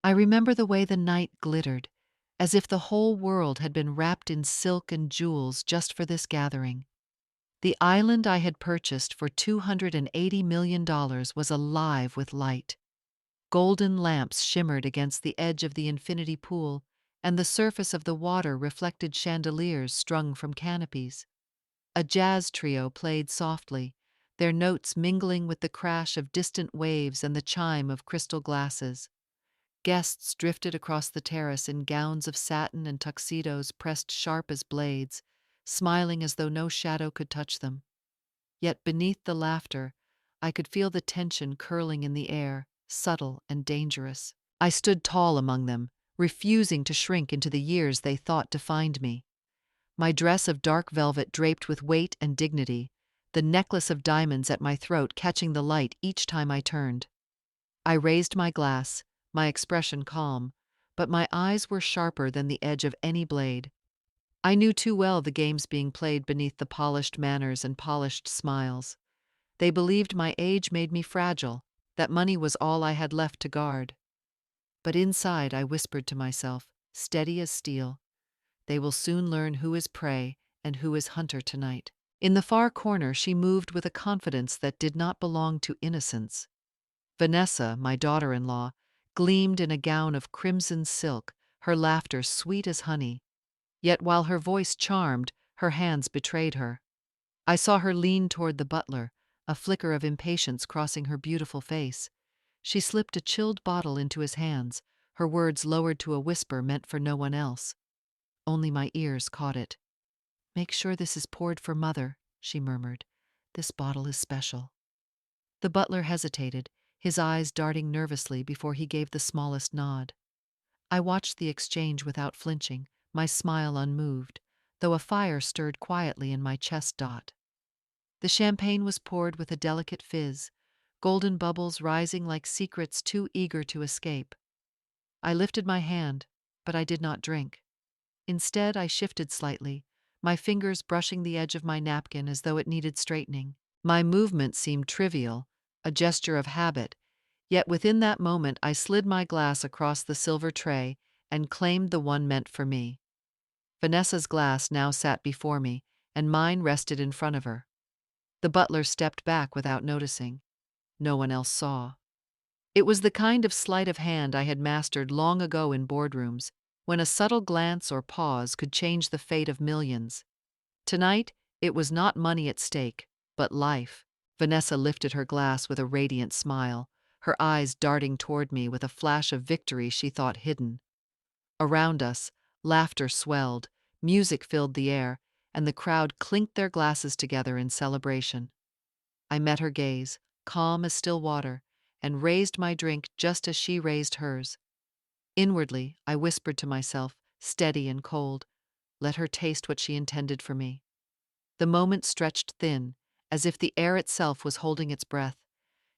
I remember the way the night glittered, as if the whole world had been wrapped in silk and jewels just for this gathering. The island I had purchased for $280 million was alive with light. Golden lamps shimmered against the edge of the infinity pool, and the surface of the water reflected chandeliers strung from canopies. A jazz trio played softly, their notes mingling with the crash of distant waves and the chime of crystal glasses. Guests drifted across the terrace in gowns of satin and tuxedos pressed sharp as blades, smiling as though no shadow could touch them. Yet beneath the laughter, I could feel the tension curling in the air, subtle and dangerous. I stood tall among them, refusing to shrink into the years they thought defined me. My dress of dark velvet draped with weight and dignity, the necklace of diamonds at my throat catching the light each time I turned. I raised my glass, my expression calm, but my eyes were sharper than the edge of any blade. I knew too well the games being played beneath the polished manners and polished smiles. They believed my age made me fragile, that money was all I had left to guard. But inside I whispered to myself, steady as steel, they will soon learn who is prey and who is hunter tonight. In the far corner she moved with a confidence that did not belong to innocence. Vanessa, my daughter-in-law, gleamed in a gown of crimson silk, her laughter sweet as honey. Yet while her voice charmed, her hands betrayed her. I saw her lean toward the butler, a flicker of impatience crossing her beautiful face. She slipped a chilled bottle into his hands, her words lowered to a whisper meant for no one else. Only my ears caught it. "Make sure this is poured for Mother," she murmured. "This bottle is special." The butler hesitated, his eyes darting nervously before he gave the smallest nod. I watched the exchange without flinching, my smile unmoved, though a fire stirred quietly in my chest dot. The champagne was poured with a delicate fizz, golden bubbles rising like secrets too eager to escape. I lifted my hand, but I did not drink. Instead, I shifted slightly, my fingers brushing the edge of my napkin as though it needed straightening. My movement seemed trivial, a gesture of habit, yet within that moment I slid my glass across the silver tray and claimed the one meant for me. Vanessa's glass now sat before me, and mine rested in front of her. The butler stepped back without noticing. No one else saw. It was the kind of sleight of hand I had mastered long ago in boardrooms, when a subtle glance or pause could change the fate of millions. Tonight, it was not money at stake, but life. Vanessa lifted her glass with a radiant smile, her eyes darting toward me with a flash of victory she thought hidden. Around us, laughter swelled, music filled the air, and the crowd clinked their glasses together in celebration. I met her gaze, calm as still water, and raised my drink just as she raised hers. Inwardly, I whispered to myself, steady and cold, let her taste what she intended for me. The moment stretched thin, as if the air itself was holding its breath.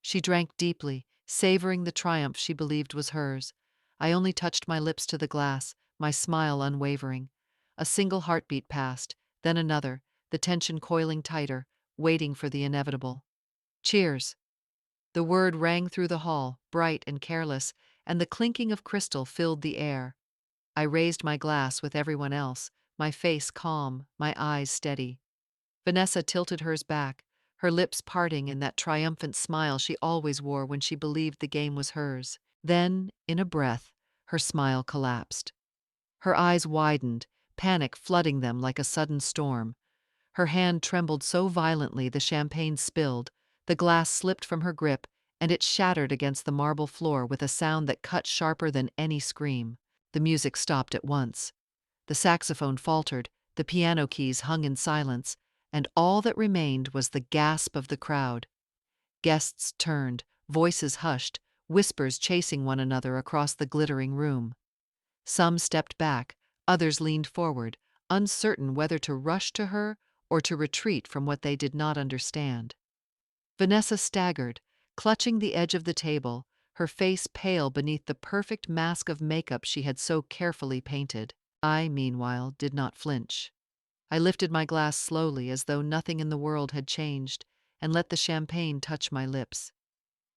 She drank deeply, savoring the triumph she believed was hers. I only touched my lips to the glass, my smile unwavering. A single heartbeat passed, then another, the tension coiling tighter, waiting for the inevitable. Cheers! The word rang through the hall, bright and careless, and the clinking of crystal filled the air. I raised my glass with everyone else, my face calm, my eyes steady. Vanessa tilted hers back, her lips parting in that triumphant smile she always wore when she believed the game was hers. Then, in a breath, her smile collapsed. Her eyes widened, panic flooding them like a sudden storm. Her hand trembled so violently the champagne spilled, the glass slipped from her grip, and it shattered against the marble floor with a sound that cut sharper than any scream. The music stopped at once. The saxophone faltered, the piano keys hung in silence, and all that remained was the gasp of the crowd. Guests turned, voices hushed, whispers chasing one another across the glittering room. Some stepped back, others leaned forward, uncertain whether to rush to her or to retreat from what they did not understand. Vanessa staggered, clutching the edge of the table, her face pale beneath the perfect mask of makeup she had so carefully painted. I, meanwhile, did not flinch. I lifted my glass slowly as though nothing in the world had changed, and let the champagne touch my lips.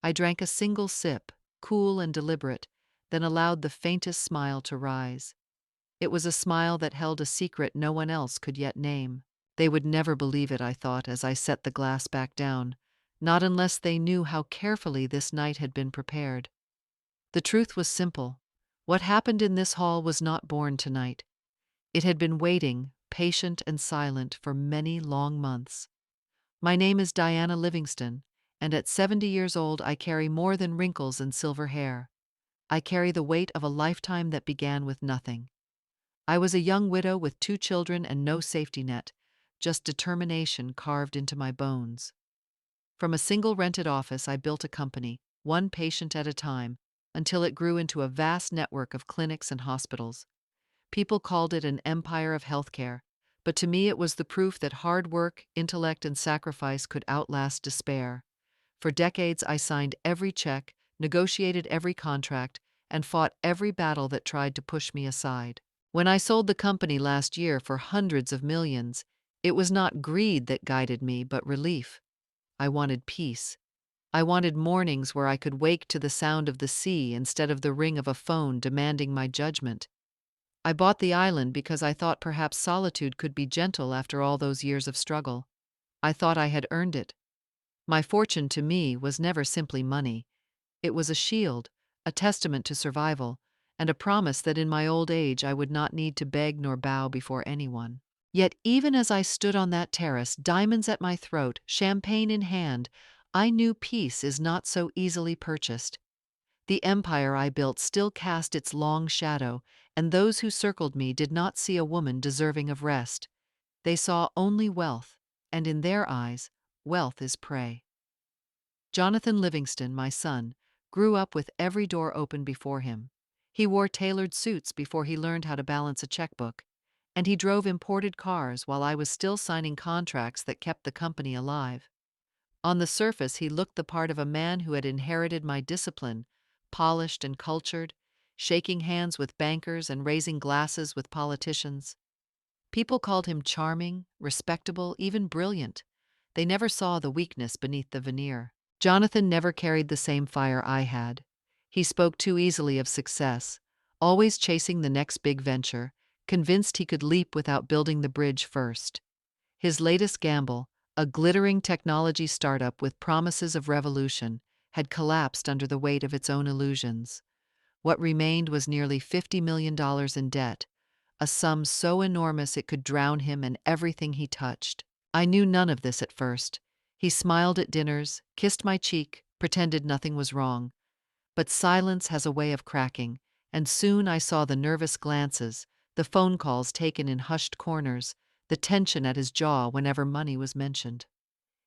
I drank a single sip, cool and deliberate, then allowed the faintest smile to rise. It was a smile that held a secret no one else could yet name. They would never believe it, I thought, as I set the glass back down, not unless they knew how carefully this night had been prepared. The truth was simple. What happened in this hall was not born tonight. It had been waiting, patient and silent, for many long months. My name is Diana Livingston, and at 70 years old I carry more than wrinkles and silver hair. I carry the weight of a lifetime that began with nothing. I was a young widow with 2 children and no safety net, just determination carved into my bones. From a single rented office, I built a company, one patient at a time, until it grew into a vast network of clinics and hospitals. People called it an empire of healthcare, but to me it was the proof that hard work, intellect, and sacrifice could outlast despair. For decades, I signed every check, negotiated every contract, and fought every battle that tried to push me aside. When I sold the company last year for hundreds of millions, it was not greed that guided me, but relief. I wanted peace. I wanted mornings where I could wake to the sound of the sea instead of the ring of a phone demanding my judgment. I bought the island because I thought perhaps solitude could be gentle after all those years of struggle. I thought I had earned it. My fortune to me was never simply money. It was a shield, a testament to survival, and a promise that in my old age I would not need to beg nor bow before anyone. Yet even as I stood on that terrace, diamonds at my throat, champagne in hand, I knew peace is not so easily purchased. The empire I built still cast its long shadow, and those who circled me did not see a woman deserving of rest. They saw only wealth, and in their eyes, wealth is prey. Jonathan Livingston, my son, grew up with every door open before him. He wore tailored suits before he learned how to balance a checkbook, and he drove imported cars while I was still signing contracts that kept the company alive. On the surface, he looked the part of a man who had inherited my discipline, polished and cultured, shaking hands with bankers and raising glasses with politicians. People called him charming, respectable, even brilliant. They never saw the weakness beneath the veneer. Jonathan never carried the same fire I had. He spoke too easily of success, always chasing the next big venture, convinced he could leap without building the bridge first. His latest gamble, a glittering technology startup with promises of revolution, had collapsed under the weight of its own illusions. What remained was nearly $50 million in debt, a sum so enormous it could drown him and everything he touched. I knew none of this at first. He smiled at dinners, kissed my cheek, pretended nothing was wrong. But silence has a way of cracking, and soon I saw the nervous glances, the phone calls taken in hushed corners, the tension at his jaw whenever money was mentioned.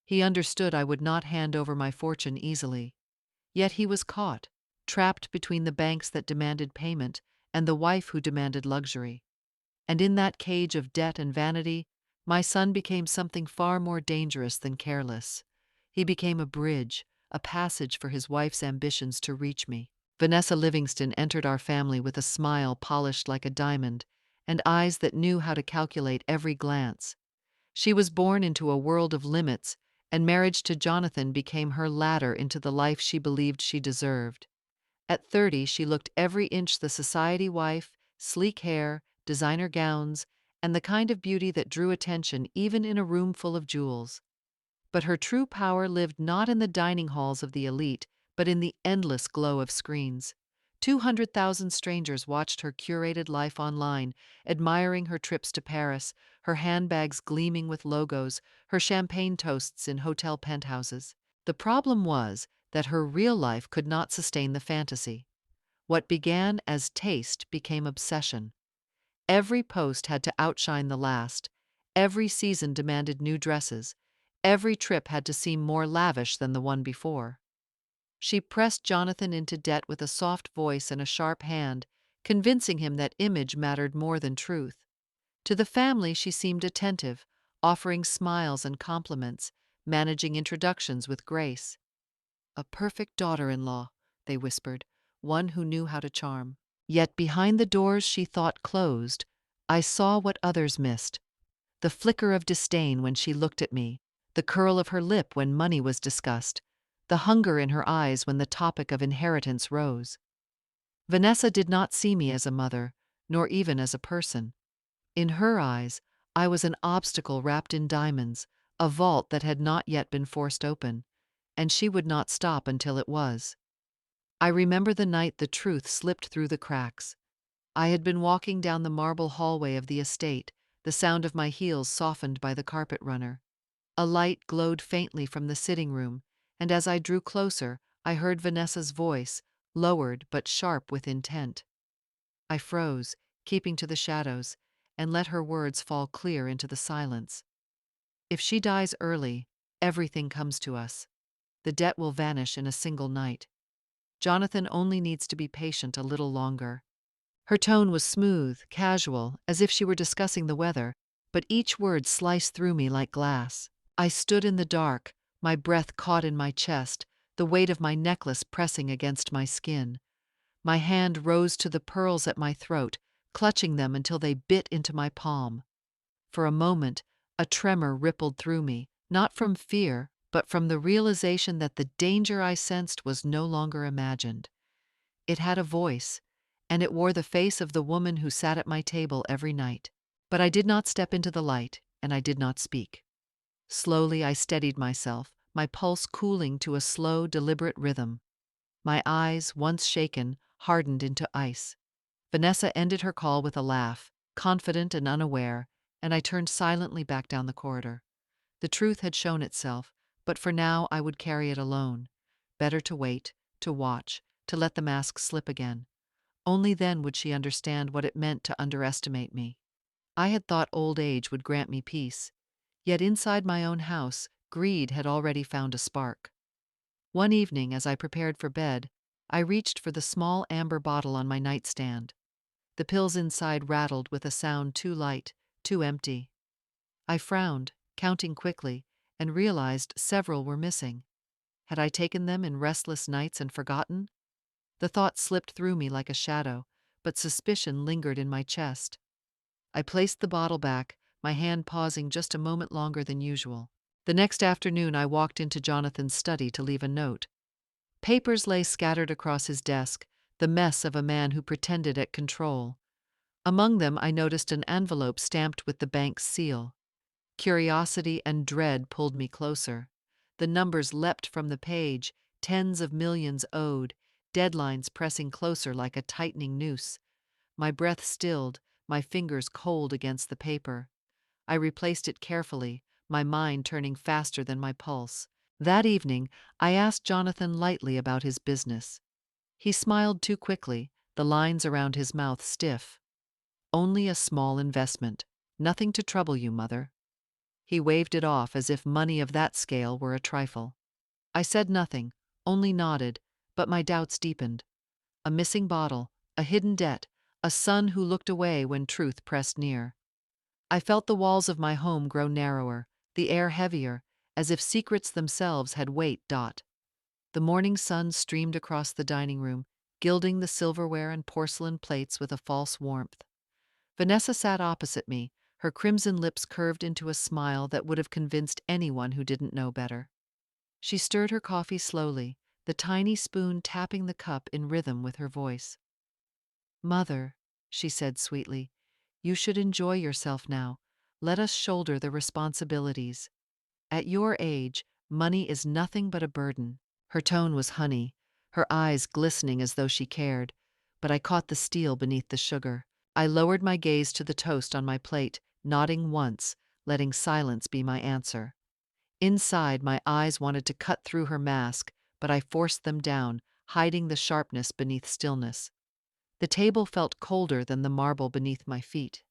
He understood I would not hand over my fortune easily. Yet he was caught, trapped between the banks that demanded payment and the wife who demanded luxury. And in that cage of debt and vanity, my son became something far more dangerous than careless. He became a bridge, a passage for his wife's ambitions to reach me. Vanessa Livingston entered our family with a smile polished like a diamond and eyes that knew how to calculate every glance. She was born into a world of limits, and marriage to Jonathan became her ladder into the life she believed she deserved. At 30, she looked every inch the society wife, sleek hair, designer gowns, and the kind of beauty that drew attention even in a room full of jewels. But her true power lived not in the dining halls of the elite, but in the endless glow of screens. 200,000 strangers watched her curated life online, admiring her trips to Paris, her handbags gleaming with logos, her champagne toasts in hotel penthouses. The problem was that her real life could not sustain the fantasy. What began as taste became obsession. Every post had to outshine the last. Every season demanded new dresses. Every trip had to seem more lavish than the one before. She pressed Jonathan into debt with a soft voice and a sharp hand, convincing him that image mattered more than truth. To the family she seemed attentive, offering smiles and compliments, managing introductions with grace. A perfect daughter-in-law, they whispered, one who knew how to charm. Yet behind the doors she thought closed, I saw what others missed. The flicker of disdain when she looked at me, the curl of her lip when money was discussed, the hunger in her eyes when the topic of inheritance rose. Vanessa did not see me as a mother, nor even as a person. In her eyes, I was an obstacle wrapped in diamonds, a vault that had not yet been forced open, and she would not stop until it was. I remember the night the truth slipped through the cracks. I had been walking down the marble hallway of the estate, the sound of my heels softened by the carpet runner. A light glowed faintly from the sitting room, and as I drew closer, I heard Vanessa's voice, lowered but sharp with intent. I froze, keeping to the shadows, and let her words fall clear into the silence. If she dies early, everything comes to us. The debt will vanish in a single night. Jonathan only needs to be patient a little longer. Her tone was smooth, casual, as if she were discussing the weather, but each word sliced through me like glass. I stood in the dark, my breath caught in my chest, the weight of my necklace pressing against my skin. My hand rose to the pearls at my throat, clutching them until they bit into my palm. For a moment, a tremor rippled through me, not from fear, but from the realization that the danger I sensed was no longer imagined. It had a voice, and it wore the face of the woman who sat at my table every night. But I did not step into the light, and I did not speak. Slowly I steadied myself, my pulse cooling to a slow, deliberate rhythm. My eyes, once shaken, hardened into ice. Vanessa ended her call with a laugh, confident and unaware, and I turned silently back down the corridor. The truth had shown itself, but for now I would carry it alone. Better to wait, to watch, to let the mask slip again. Only then would she understand what it meant to underestimate me. I had thought old age would grant me peace, yet inside my own house, greed had already found a spark. One evening, as I prepared for bed, I reached for the small amber bottle on my nightstand. The pills inside rattled with a sound too light, too empty. I frowned, counting quickly, and realized several were missing. Had I taken them in restless nights and forgotten? The thought slipped through me like a shadow, but suspicion lingered in my chest. I placed the bottle back, my hand pausing just a moment longer than usual. The next afternoon I walked into Jonathan's study to leave a note. Papers lay scattered across his desk, the mess of a man who pretended at control. Among them I noticed an envelope stamped with the bank's seal. Curiosity and dread pulled me closer. The numbers leapt from the page, tens of millions owed, deadlines pressing closer like a tightening noose. My breath stilled, my fingers cold against the paper. I replaced it carefully, my mind turning faster than my pulse. That evening, I asked Jonathan lightly about his business. He smiled too quickly, the lines around his mouth stiff. "Only a small investment. Nothing to trouble you, mother." He waved it off as if money of that scale were a trifle. I said nothing, only nodded, but my doubts deepened. A missing bottle, a hidden debt, a son who looked away when truth pressed near. I felt the walls of my home grow narrower, the air heavier, as if secrets themselves had weight. The morning sun streamed across the dining room, gilding the silverware and porcelain plates with a false warmth. Vanessa sat opposite me, her crimson lips curved into a smile that would have convinced anyone who didn't know better. She stirred her coffee slowly, the tiny spoon tapping the cup in rhythm with her voice. "Mother," she said sweetly, "you should enjoy yourself now. Let us shoulder the responsibilities. At your age, money is nothing but a burden." Her tone was honey, her eyes glistening as though she cared, but I caught the steel beneath the sugar. I lowered my gaze to the toast on my plate, nodding once, letting silence be my answer. Inside, my eyes wanted to cut through her mask, but I forced them down, hiding the sharpness beneath stillness. The table felt colder than the marble beneath my feet.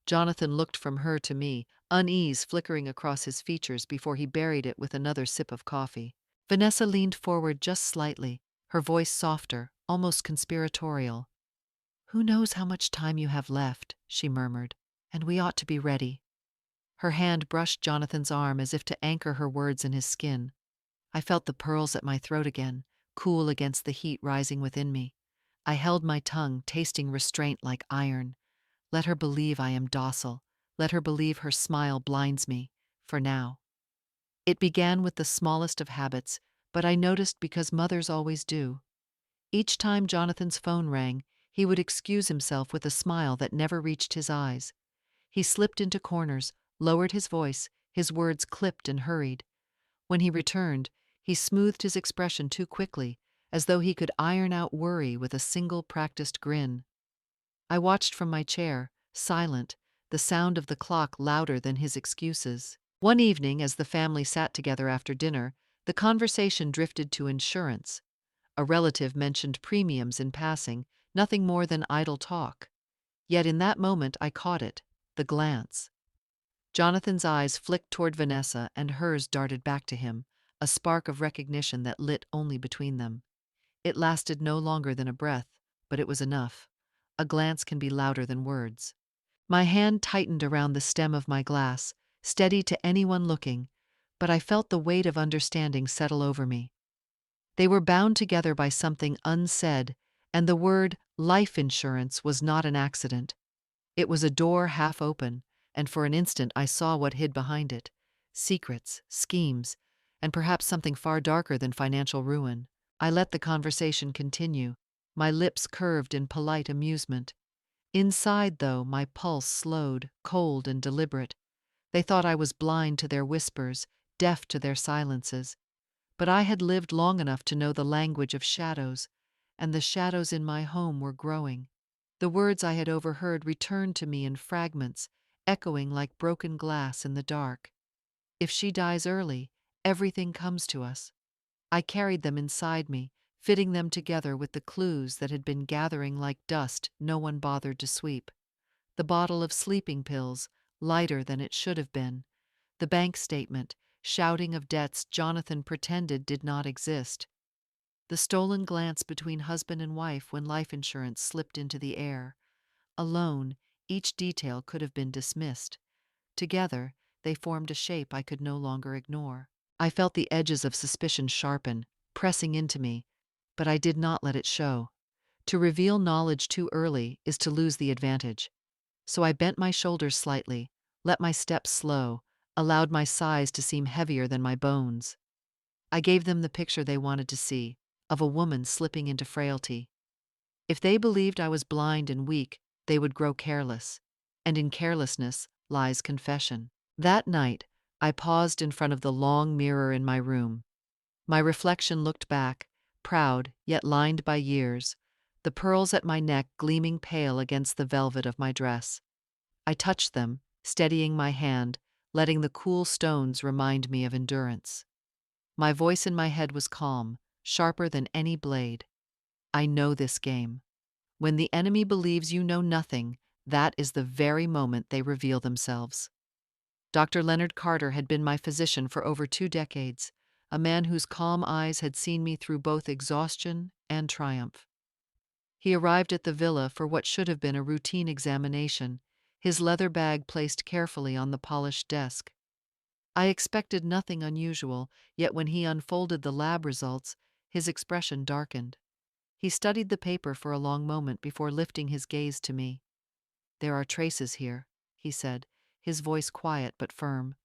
Jonathan looked from her to me, unease flickering across his features before he buried it with another sip of coffee. Vanessa leaned forward just slightly, her voice softer, almost conspiratorial. "Who knows how much time you have left," she murmured, "and we ought to be ready." Her hand brushed Jonathan's arm as if to anchor her words in his skin. I felt the pearls at my throat again, cool against the heat rising within me. I held my tongue, tasting restraint like iron. Let her believe I am docile. Let her believe her smile blinds me, for now. It began with the smallest of habits, but I noticed because mothers always do. Each time Jonathan's phone rang, he would excuse himself with a smile that never reached his eyes. He slipped into corners, lowered his voice, his words clipped and hurried. When he returned, he smoothed his expression too quickly, as though he could iron out worry with a single practiced grin. I watched from my chair, silent, the sound of the clock louder than his excuses. One evening, as the family sat together after dinner, the conversation drifted to insurance. A relative mentioned premiums in passing, nothing more than idle talk. Yet in that moment I caught it, the glance. Jonathan's eyes flicked toward Vanessa and hers darted back to him, a spark of recognition that lit only between them. It lasted no longer than a breath, but it was enough. A glance can be louder than words. My hand tightened around the stem of my glass, steady to anyone looking, but I felt the weight of understanding settle over me. They were bound together by something unsaid, and the word life insurance was not an accident. It was a door half open, and for an instant I saw what hid behind it: secrets, schemes, and perhaps something far darker than financial ruin. I let the conversation continue, my lips curved in polite amusement. Inside, though, my pulse slowed, cold and deliberate. They thought I was blind to their whispers, deaf to their silences. But I had lived long enough to know the language of shadows, and the shadows in my home were growing. The words I had overheard returned to me in fragments, echoing like broken glass in the dark. If she dies early, everything comes to us. I carried them inside me, fitting them together with the clues that had been gathering like dust no one bothered to sweep. The bottle of sleeping pills, lighter than it should have been. The bank statement, shouting of debts Jonathan pretended did not exist. The stolen glance between husband and wife when life insurance slipped into the air. Alone, each detail could have been dismissed. Together, they formed a shape I could no longer ignore. I felt the edges of suspicion sharpen, pressing into me, but I did not let it show. To reveal knowledge too early is to lose the advantage. So I bent my shoulders slightly, let my steps slow, allowed my sighs to seem heavier than my bones. I gave them the picture they wanted to see, of a woman slipping into frailty. If they believed I was blind and weak, they would grow careless. And in carelessness lies confession. That night, I paused in front of the long mirror in my room. My reflection looked back, proud yet lined by years, the pearls at my neck gleaming pale against the velvet of my dress. I touched them, steadying my hand, letting the cool stones remind me of endurance. My voice in my head was calm, sharper than any blade. I know this game. When the enemy believes you know nothing, that is the very moment they reveal themselves. Dr. Leonard Carter had been my physician for over 2 decades, a man whose calm eyes had seen me through both exhaustion and triumph. He arrived at the villa for what should have been a routine examination, his leather bag placed carefully on the polished desk. I expected nothing unusual, yet when he unfolded the lab results, his expression darkened. He studied the paper for a long moment before lifting his gaze to me. "There are traces here," he said, his voice quiet but firm.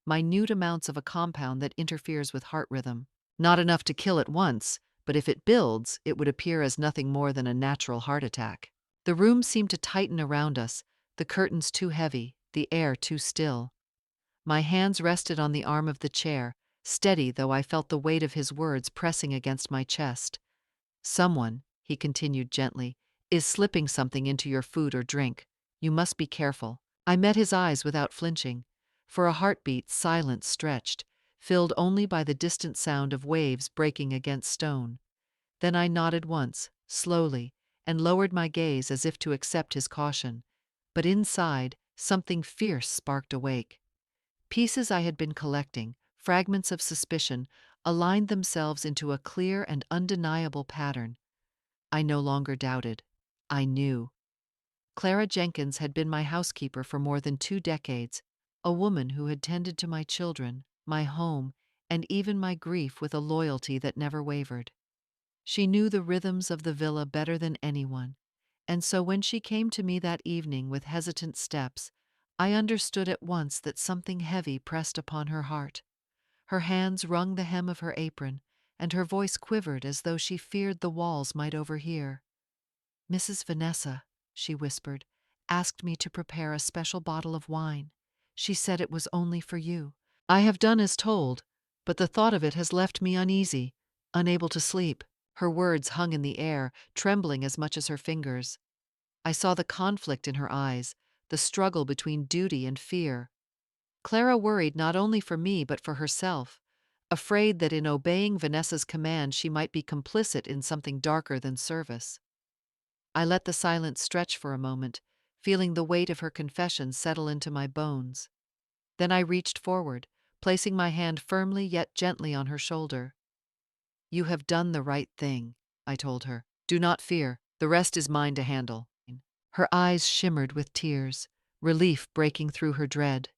"Minute amounts of a compound that interferes with heart rhythm. Not enough to kill at once, but if it builds, it would appear as nothing more than a natural heart attack." The room seemed to tighten around us, the curtains too heavy, the air too still. My hands rested on the arm of the chair, steady though I felt the weight of his words pressing against my chest. "Someone," he continued gently, "is slipping something into your food or drink. You must be careful." I met his eyes without flinching. For a heartbeat, silence stretched, filled only by the distant sound of waves breaking against stone. Then I nodded once, slowly, and lowered my gaze as if to accept his caution. But inside, something fierce sparked awake. Pieces I had been collecting, fragments of suspicion, aligned themselves into a clear and undeniable pattern. I no longer doubted. I knew. Clara Jenkins had been my housekeeper for more than 2 decades, a woman who had tended to my children, my home, and even my grief with a loyalty that never wavered. She knew the rhythms of the villa better than anyone, and so when she came to me that evening with hesitant steps, I understood at once that something heavy pressed upon her heart. Her hands wrung the hem of her apron, and her voice quivered as though she feared the walls might overhear. "Mrs. Vanessa," she whispered, "asked me to prepare a special bottle of wine. She said it was only for you." I have done as told, but the thought of it has left me uneasy, unable to sleep. Her words hung in the air, trembling as much as her fingers. I saw the conflict in her eyes, the struggle between duty and fear. Clara worried not only for me but for herself, afraid that in obeying Vanessa's command she might be complicit in something darker than service. I let the silence stretch for a moment, feeling the weight of her confession settle into my bones. Then I reached forward, placing my hand firmly yet gently on her shoulder. "You have done the right thing," I told her. "Do not fear, the rest is mine to handle." Her eyes shimmered with tears, relief breaking through her dread.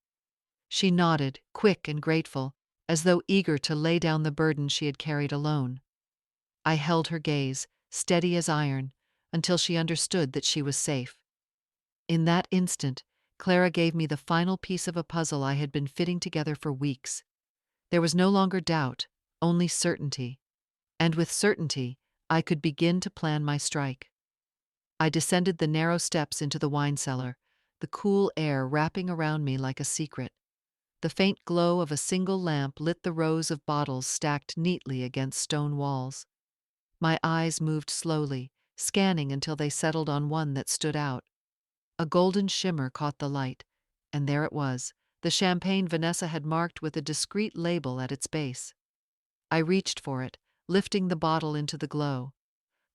She nodded, quick and grateful, as though eager to lay down the burden she had carried alone. I held her gaze, steady as iron, until she understood that she was safe. In that instant, Clara gave me the final piece of a puzzle I had been fitting together for weeks. There was no longer doubt, only certainty. And with certainty, I could begin to plan my strike. I descended the narrow steps into the wine cellar, the cool air wrapping around me like a secret. The faint glow of a single lamp lit the rows of bottles stacked neatly against stone walls. My eyes moved slowly, scanning until they settled on one that stood out. A golden shimmer caught the light, and there it was, the champagne Vanessa had marked with a discreet label at its base. I reached for it, lifting the bottle into the glow.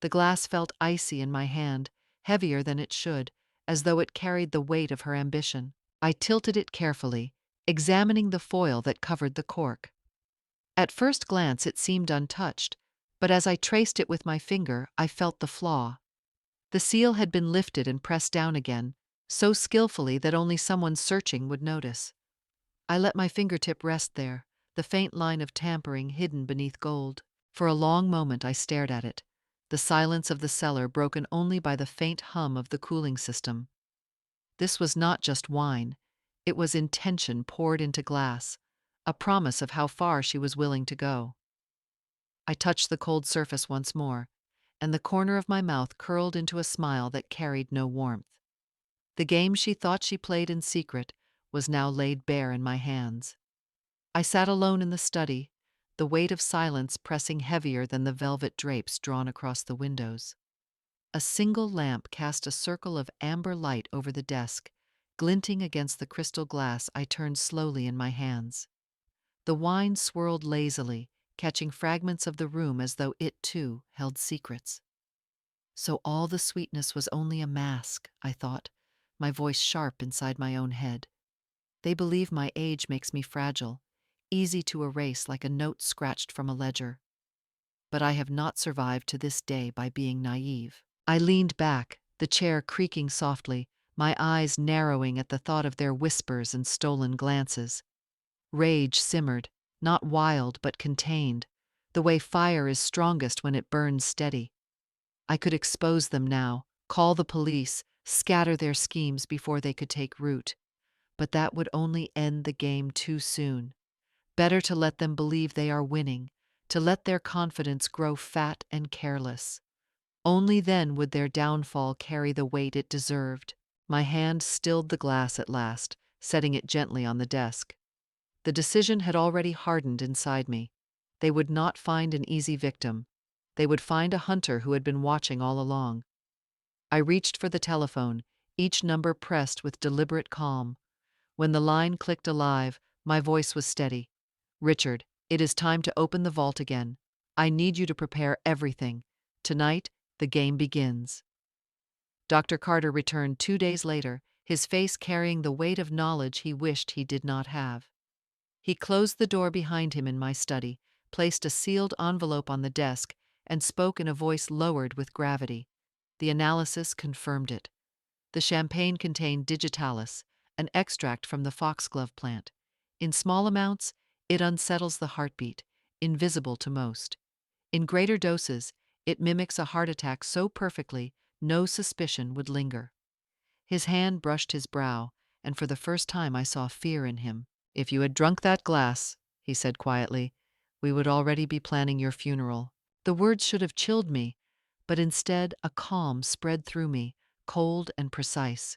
The glass felt icy in my hand, heavier than it should, as though it carried the weight of her ambition. I tilted it carefully, examining the foil that covered the cork. At first glance it seemed untouched, but as I traced it with my finger, I felt the flaw. The seal had been lifted and pressed down again, so skillfully that only someone searching would notice. I let my fingertip rest there, the faint line of tampering hidden beneath gold. For a long moment I stared at it, the silence of the cellar broken only by the faint hum of the cooling system. This was not just wine, it was intention poured into glass, a promise of how far she was willing to go. I touched the cold surface once more, and the corner of my mouth curled into a smile that carried no warmth. The game she thought she played in secret was now laid bare in my hands. I sat alone in the study, the weight of silence pressing heavier than the velvet drapes drawn across the windows. A single lamp cast a circle of amber light over the desk, glinting against the crystal glass I turned slowly in my hands. The wine swirled lazily, catching fragments of the room as though it, too, held secrets. So all the sweetness was only a mask, I thought, my voice sharp inside my own head. They believe my age makes me fragile, easy to erase like a note scratched from a ledger. But I have not survived to this day by being naive. I leaned back, the chair creaking softly, my eyes narrowing at the thought of their whispers and stolen glances. Rage simmered, not wild but contained, the way fire is strongest when it burns steady. I could expose them now, call the police, scatter their schemes before they could take root. But that would only end the game too soon. Better to let them believe they are winning, to let their confidence grow fat and careless. Only then would their downfall carry the weight it deserved. My hand stilled the glass at last, setting it gently on the desk. The decision had already hardened inside me. They would not find an easy victim. They would find a hunter who had been watching all along. I reached for the telephone, each number pressed with deliberate calm. When the line clicked alive, my voice was steady. "Richard, it is time to open the vault again. I need you to prepare everything. Tonight, the game begins." Dr. Carter returned 2 days later, his face carrying the weight of knowledge he wished he did not have. He closed the door behind him in my study, placed a sealed envelope on the desk, and spoke in a voice lowered with gravity. The analysis confirmed it. The champagne contained digitalis, an extract from the foxglove plant. In small amounts, it unsettles the heartbeat, invisible to most. In greater doses, it mimics a heart attack so perfectly, no suspicion would linger. His hand brushed his brow, and for the first time I saw fear in him. "If you had drunk that glass," he said quietly, we would already be planning your funeral." The words should have chilled me, but instead a calm spread through me, cold and precise.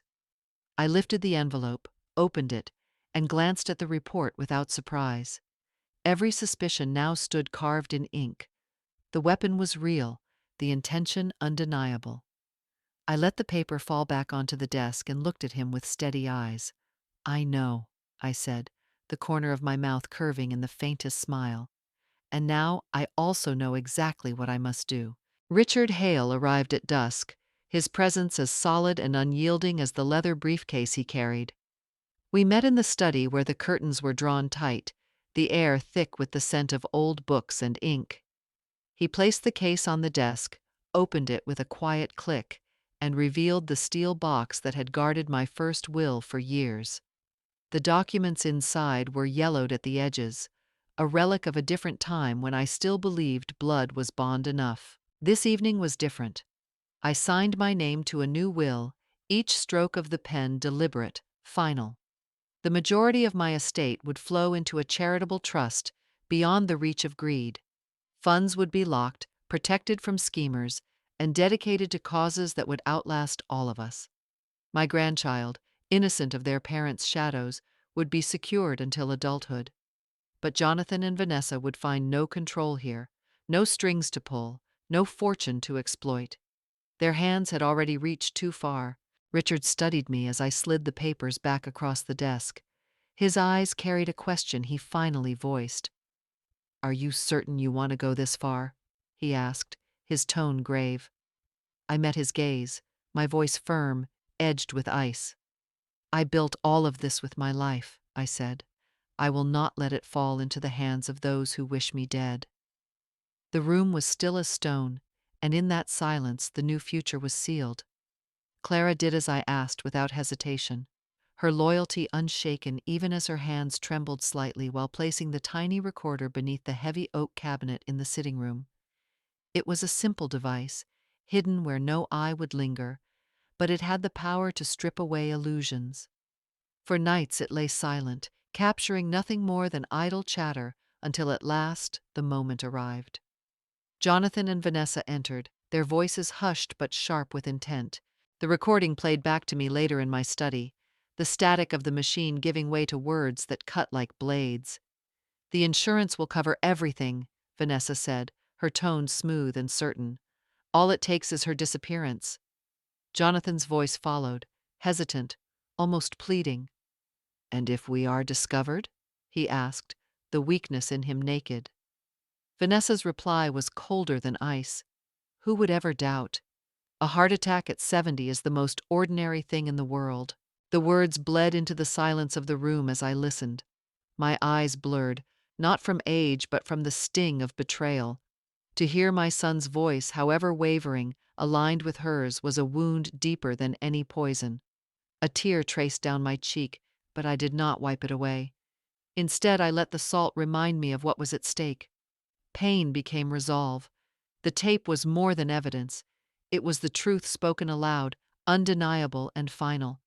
I lifted the envelope, opened it, and glanced at the report without surprise. Every suspicion now stood carved in ink. The weapon was real, the intention undeniable. I let the paper fall back onto the desk and looked at him with steady eyes. "I know," I said, the corner of my mouth curving in the faintest smile. "And now I also know exactly what I must do." Richard Hale arrived at dusk, his presence as solid and unyielding as the leather briefcase he carried. We met in the study where the curtains were drawn tight, the air thick with the scent of old books and ink. He placed the case on the desk, opened it with a quiet click, and revealed the steel box that had guarded my first will for years. The documents inside were yellowed at the edges, a relic of a different time when I still believed blood was bond enough. This evening was different. I signed my name to a new will, each stroke of the pen deliberate, final. The majority of my estate would flow into a charitable trust beyond the reach of greed. Funds would be locked, protected from schemers, and dedicated to causes that would outlast all of us. My grandchild, innocent of their parents' shadows, would be secured until adulthood. But Jonathan and Vanessa would find no control here, no strings to pull, no fortune to exploit. Their hands had already reached too far. Richard studied me as I slid the papers back across the desk. His eyes carried a question he finally voiced. "Are you certain you want to go this far?" he asked, his tone grave. I met his gaze, my voice firm, edged with ice. "I built all of this with my life," I said. "I will not let it fall into the hands of those who wish me dead." The room was still as stone, and in that silence the new future was sealed. Clara did as I asked without hesitation, her loyalty unshaken even as her hands trembled slightly while placing the tiny recorder beneath the heavy oak cabinet in the sitting room. It was a simple device, hidden where no eye would linger, but it had the power to strip away illusions. For nights it lay silent, capturing nothing more than idle chatter until at last the moment arrived. Jonathan and Vanessa entered, their voices hushed but sharp with intent. The recording played back to me later in my study, the static of the machine giving way to words that cut like blades. "The insurance will cover everything," Vanessa said, her tone smooth and certain. "All it takes is her disappearance." Jonathan's voice followed, hesitant, almost pleading. "And if we are discovered?" he asked, the weakness in him naked. Vanessa's reply was colder than ice. Who would ever doubt? A heart attack at 70 is the most ordinary thing in the world. The words bled into the silence of the room as I listened. My eyes blurred, not from age but from the sting of betrayal. To hear my son's voice, however wavering, aligned with hers was a wound deeper than any poison. A tear traced down my cheek, but I did not wipe it away. Instead, I let the salt remind me of what was at stake. Pain became resolve. The tape was more than evidence. It was the truth spoken aloud, undeniable and final.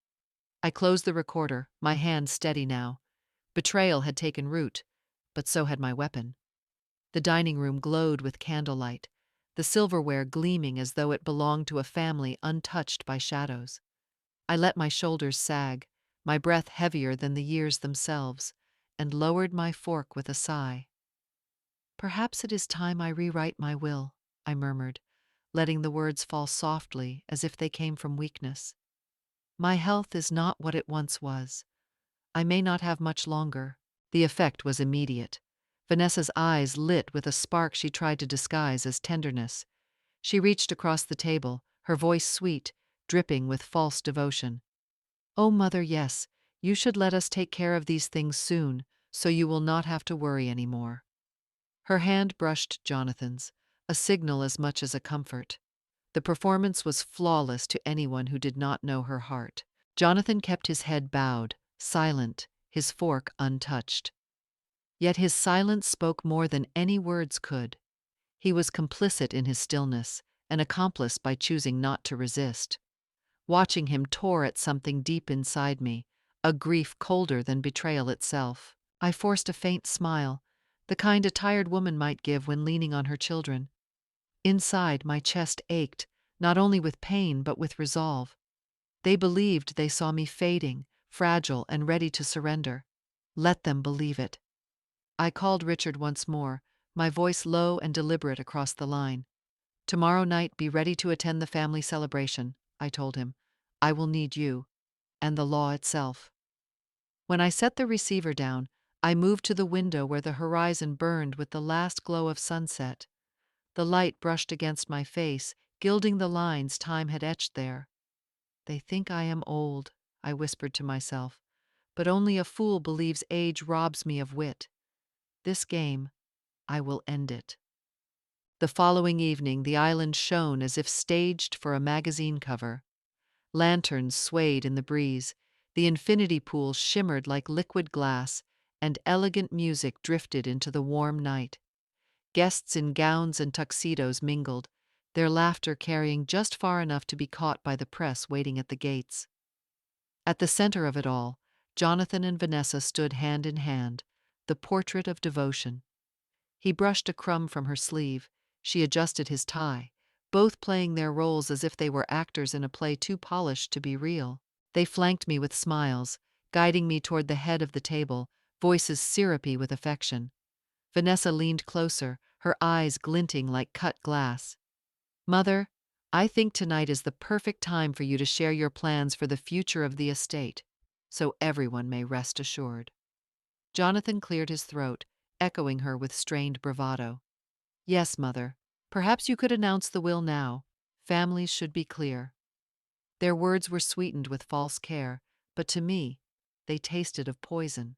I closed the recorder, my hand steady now. Betrayal had taken root, but so had my weapon. The dining room glowed with candlelight, the silverware gleaming as though it belonged to a family untouched by shadows. I let my shoulders sag, my breath heavier than the years themselves, and lowered my fork with a sigh. "Perhaps it is time I rewrite my will," I murmured, letting the words fall softly as if they came from weakness. "My health is not what it once was. I may not have much longer." The effect was immediate. Vanessa's eyes lit with a spark she tried to disguise as tenderness. She reached across the table, her voice sweet, dripping with false devotion. "Oh, Mother, yes, you should let us take care of these things soon, so you will not have to worry any more." Her hand brushed Jonathan's, a signal as much as a comfort. The performance was flawless to anyone who did not know her heart. Jonathan kept his head bowed, silent, his fork untouched. Yet his silence spoke more than any words could. He was complicit in his stillness, an accomplice by choosing not to resist. Watching him tore at something deep inside me, a grief colder than betrayal itself. I forced a faint smile, the kind a tired woman might give when leaning on her children. Inside, my chest ached, not only with pain but with resolve. They believed they saw me fading, fragile and ready to surrender. Let them believe it. I called Richard once more, my voice low and deliberate across the line. "Tomorrow night be ready to attend the family celebration," I told him. "I will need you, and the law itself." When I set the receiver down, I moved to the window where the horizon burned with the last glow of sunset. The light brushed against my face, gilding the lines time had etched there. "They think I am old," I whispered to myself, "but only a fool believes age robs me of wit. This game, I will end it." The following evening, the island shone as if staged for a magazine cover. Lanterns swayed in the breeze, the infinity pool shimmered like liquid glass, and elegant music drifted into the warm night. Guests in gowns and tuxedos mingled, their laughter carrying just far enough to be caught by the press waiting at the gates. At the center of it all, Jonathan and Vanessa stood hand in hand, the portrait of devotion. He brushed a crumb from her sleeve, she adjusted his tie, both playing their roles as if they were actors in a play too polished to be real. They flanked me with smiles, guiding me toward the head of the table, voices syrupy with affection. Vanessa leaned closer, her eyes glinting like cut glass. "Mother, I think tonight is the perfect time for you to share your plans for the future of the estate, so everyone may rest assured." Jonathan cleared his throat, echoing her with strained bravado. "Yes, Mother. Perhaps you could announce the will now. Families should be clear." Their words were sweetened with false care, but to me, they tasted of poison.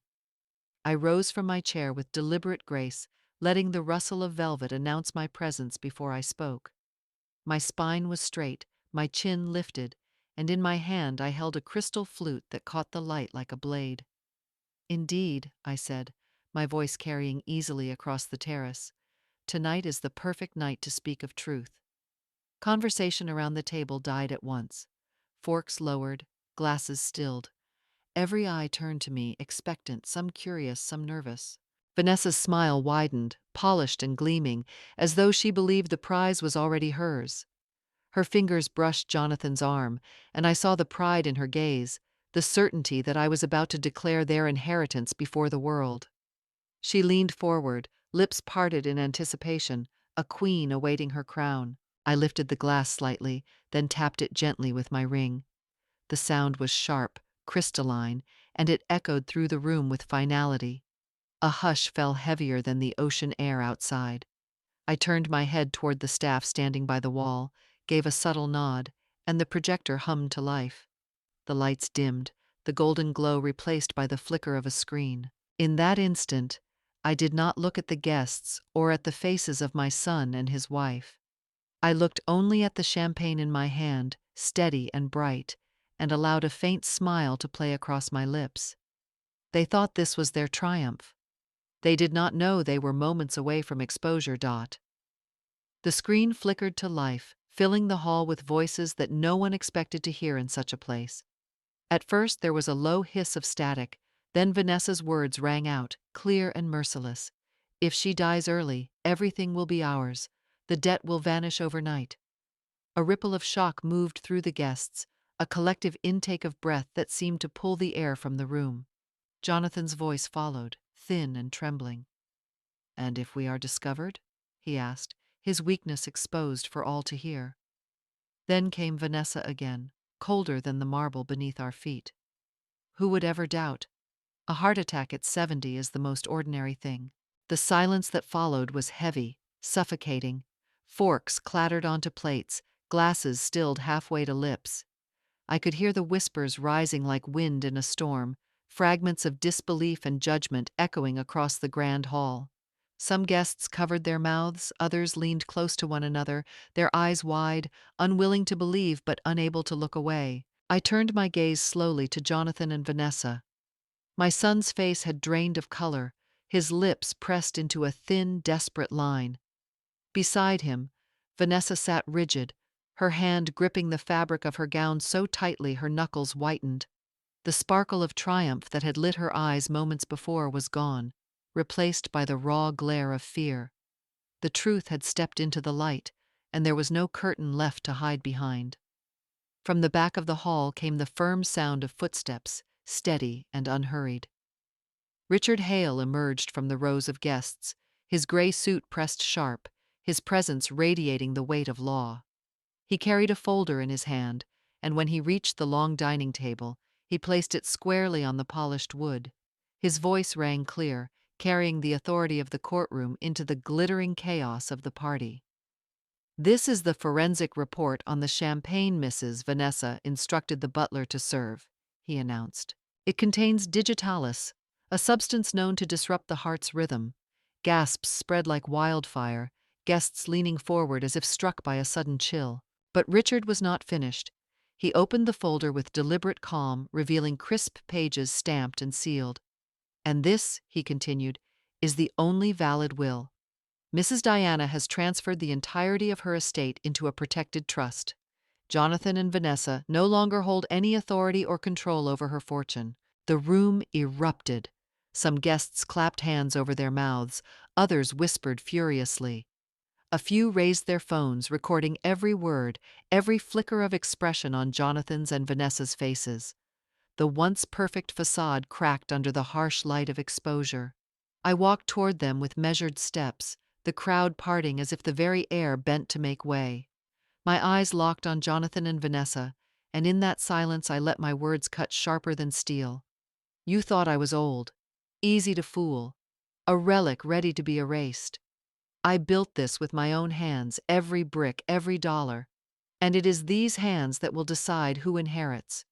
I rose from my chair with deliberate grace, letting the rustle of velvet announce my presence before I spoke. My spine was straight, my chin lifted, and in my hand I held a crystal flute that caught the light like a blade. "Indeed," I said, my voice carrying easily across the terrace, "tonight is the perfect night to speak of truth." Conversation around the table died at once. Forks lowered, glasses stilled. Every eye turned to me, expectant, some curious, some nervous. Vanessa's smile widened, polished and gleaming, as though she believed the prize was already hers. Her fingers brushed Jonathan's arm, and I saw the pride in her gaze, the certainty that I was about to declare their inheritance before the world. She leaned forward, lips parted in anticipation, a queen awaiting her crown. I lifted the glass slightly, then tapped it gently with my ring. The sound was sharp, crystalline, and it echoed through the room with finality. A hush fell heavier than the ocean air outside. I turned my head toward the staff standing by the wall, gave a subtle nod, and the projector hummed to life. The lights dimmed, the golden glow replaced by the flicker of a screen. In that instant, I did not look at the guests or at the faces of my son and his wife. I looked only at the champagne in my hand, steady and bright, and allowed a faint smile to play across my lips. They thought this was their triumph. They did not know they were moments away from exposure. The screen flickered to life, filling the hall with voices that no one expected to hear in such a place. At first there was a low hiss of static, then Vanessa's words rang out, clear and merciless. "If she dies early, everything will be ours. The debt will vanish overnight." A ripple of shock moved through the guests, a collective intake of breath that seemed to pull the air from the room. Jonathan's voice followed, thin and trembling. "And if we are discovered?" he asked, his weakness exposed for all to hear. Then came Vanessa again, colder than the marble beneath our feet. Who would ever doubt? A heart attack at 70 is the most ordinary thing. The silence that followed was heavy, suffocating. Forks clattered onto plates, glasses stilled halfway to lips. I could hear the whispers rising like wind in a storm, fragments of disbelief and judgment echoing across the grand hall. Some guests covered their mouths, others leaned close to one another, their eyes wide, unwilling to believe but unable to look away. I turned my gaze slowly to Jonathan and Vanessa. My son's face had drained of color, his lips pressed into a thin, desperate line. Beside him, Vanessa sat rigid, her hand gripping the fabric of her gown so tightly her knuckles whitened. The sparkle of triumph that had lit her eyes moments before was gone. replaced by the raw glare of fear. The truth had stepped into the light, and there was no curtain left to hide behind. From the back of the hall came the firm sound of footsteps, steady and unhurried. Richard Hale emerged from the rows of guests, his gray suit pressed sharp, his presence radiating the weight of law. He carried a folder in his hand, and when he reached the long dining table, he placed it squarely on the polished wood. His voice rang clear, carrying the authority of the courtroom into the glittering chaos of the party. "This is the forensic report on the champagne Mrs. Vanessa instructed the butler to serve," he announced. "It contains digitalis, a substance known to disrupt the heart's rhythm." Gasps spread like wildfire, guests leaning forward as if struck by a sudden chill. But Richard was not finished. He opened the folder with deliberate calm, revealing crisp pages stamped and sealed. "And this," he continued, "is the only valid will. Mrs. Diana has transferred the entirety of her estate into a protected trust. Jonathan and Vanessa no longer hold any authority or control over her fortune." The room erupted. Some guests clapped hands over their mouths, others whispered furiously. A few raised their phones, recording every word, every flicker of expression on Jonathan's and Vanessa's faces. The once perfect facade cracked under the harsh light of exposure. I walked toward them with measured steps, the crowd parting as if the very air bent to make way. My eyes locked on Jonathan and Vanessa, and in that silence I let my words cut sharper than steel. "You thought I was old, easy to fool, a relic ready to be erased. I built this with my own hands, every brick, every dollar. And it is these hands that will decide who inherits.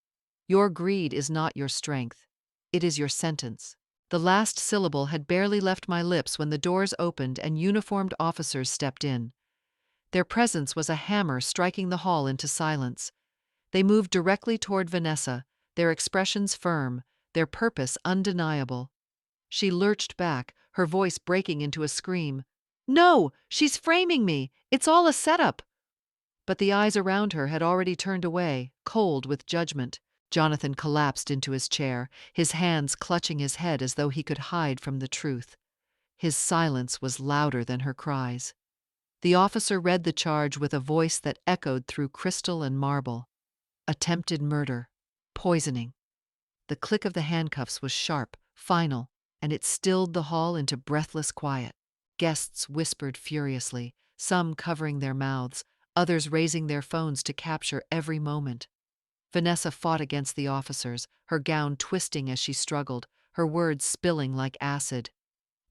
Your greed is not your strength. It is your sentence." The last syllable had barely left my lips when the doors opened and uniformed officers stepped in. Their presence was a hammer striking the hall into silence. They moved directly toward Vanessa, their expressions firm, their purpose undeniable. She lurched back, her voice breaking into a scream. "No! She's framing me! It's all a setup!" But the eyes around her had already turned away, cold with judgment. Jonathan collapsed into his chair, his hands clutching his head as though he could hide from the truth. His silence was louder than her cries. The officer read the charge with a voice that echoed through crystal and marble. Attempted murder. Poisoning. The click of the handcuffs was sharp, final, and it stilled the hall into breathless quiet. Guests whispered furiously, some covering their mouths, others raising their phones to capture every moment. Vanessa fought against the officers, her gown twisting as she struggled, her words spilling like acid.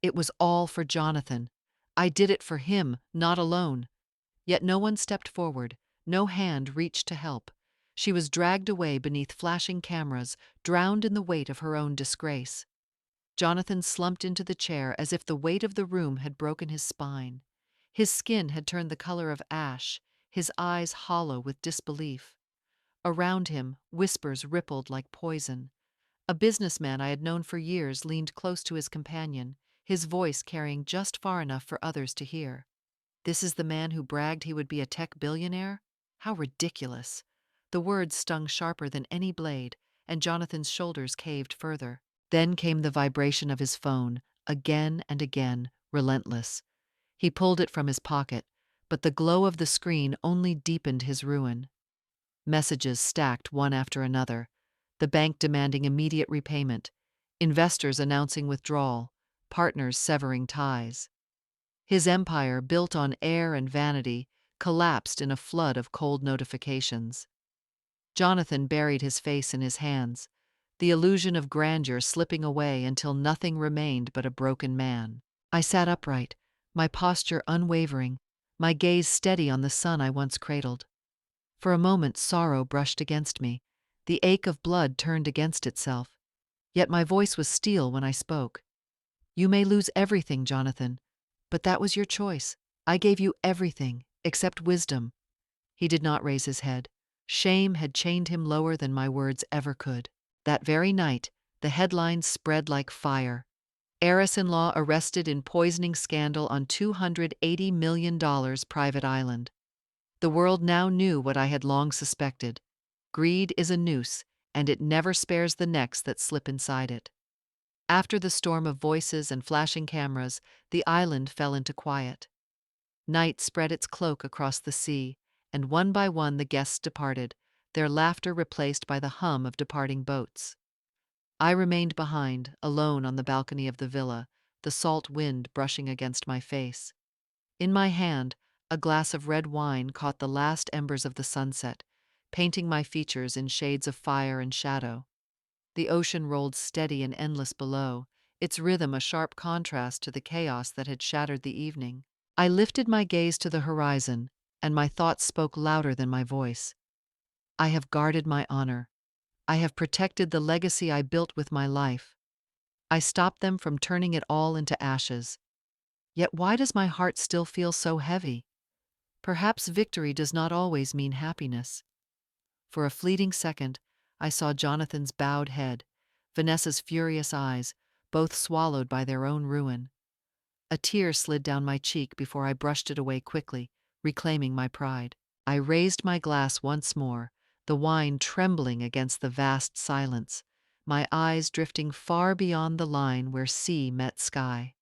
"It was all for Jonathan. I did it for him, not alone." Yet no one stepped forward, no hand reached to help. She was dragged away beneath flashing cameras, drowned in the weight of her own disgrace. Jonathan slumped into the chair as if the weight of the room had broken his spine. His skin had turned the color of ash, his eyes hollow with disbelief. Around him, whispers rippled like poison. A businessman I had known for years leaned close to his companion, his voice carrying just far enough for others to hear. "This is the man who bragged he would be a tech billionaire? How ridiculous!" The words stung sharper than any blade, and Jonathan's shoulders caved further. Then came the vibration of his phone, again and again, relentless. He pulled it from his pocket, but the glow of the screen only deepened his ruin. Messages stacked one after another, the bank demanding immediate repayment, investors announcing withdrawal, partners severing ties. His empire, built on air and vanity, collapsed in a flood of cold notifications. Jonathan buried his face in his hands, the illusion of grandeur slipping away until nothing remained but a broken man. I sat upright, my posture unwavering, my gaze steady on the son I once cradled. For a moment sorrow brushed against me, the ache of blood turned against itself. Yet my voice was steel when I spoke. "You may lose everything, Jonathan, but that was your choice. I gave you everything, except wisdom." He did not raise his head. Shame had chained him lower than my words ever could. That very night, the headlines spread like fire. Heiress-in-law arrested in poisoning scandal on $280 million private island. The world now knew what I had long suspected. Greed is a noose, and it never spares the necks that slip inside it. After the storm of voices and flashing cameras, the island fell into quiet. Night spread its cloak across the sea, and one by one the guests departed, their laughter replaced by the hum of departing boats. I remained behind, alone on the balcony of the villa, the salt wind brushing against my face. In my hand, a glass of red wine caught the last embers of the sunset, painting my features in shades of fire and shadow. The ocean rolled steady and endless below, its rhythm a sharp contrast to the chaos that had shattered the evening. I lifted my gaze to the horizon, and my thoughts spoke louder than my voice. I have guarded my honor. I have protected the legacy I built with my life. I stopped them from turning it all into ashes. Yet why does my heart still feel so heavy? Perhaps victory does not always mean happiness. For a fleeting second, I saw Jonathan's bowed head, Vanessa's furious eyes, both swallowed by their own ruin. A tear slid down my cheek before I brushed it away quickly, reclaiming my pride. I raised my glass once more, the wine trembling against the vast silence, my eyes drifting far beyond the line where sea met sky.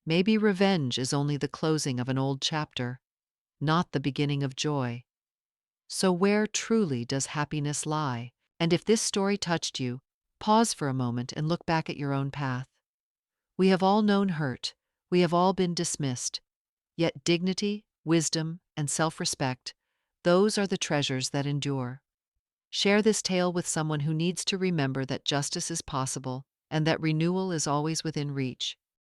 Maybe revenge is only the closing of an old chapter, not the beginning of joy. So where truly does happiness lie? And if this story touched you, pause for a moment and look back at your own path. We have all known hurt, we have all been dismissed, yet dignity, wisdom, and self-respect, those are the treasures that endure. Share this tale with someone who needs to remember that justice is possible and that renewal is always within reach.